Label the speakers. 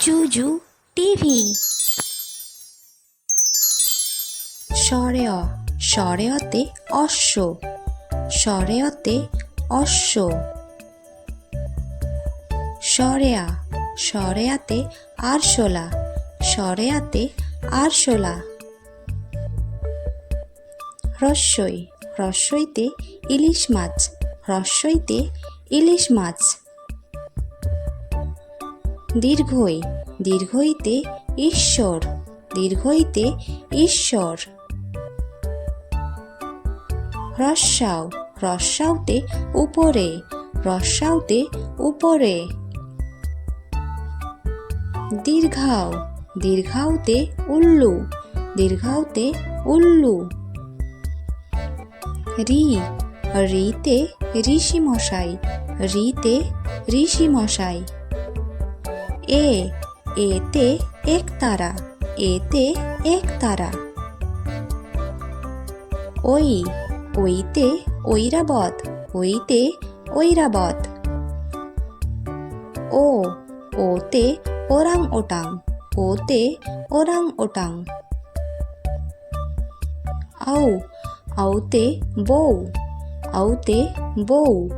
Speaker 1: জুজু TV. সরেয়তে অশ্ব, সরেয়তে অশ্ব। সরেয়াতে আরশোলা, সরেয়াতে আরশোলা। রস্যইতে ইলিশ মাছ, রস্যইতে ইলিশ মাছ। দীর্ঘইতে ঈশ্বর, দীর্ঘইতে ঈশ্বর। রস্যাউতে উপরে, রস্যাউতে উপরে। দীর্ঘাউতে উল্লু, দীর্ঘাউতে উল্লু। রিতে ঋষি মশাই, রিতে ঋষি মশাই। এতে একতারা, এতে একতারা। ওইতে ঐরাবত, ওইতে ঐরাবত। ওতে ওরাং ওটাং, ওতে ওরাং ওটাং। আউতে বউ, আউতে বউ।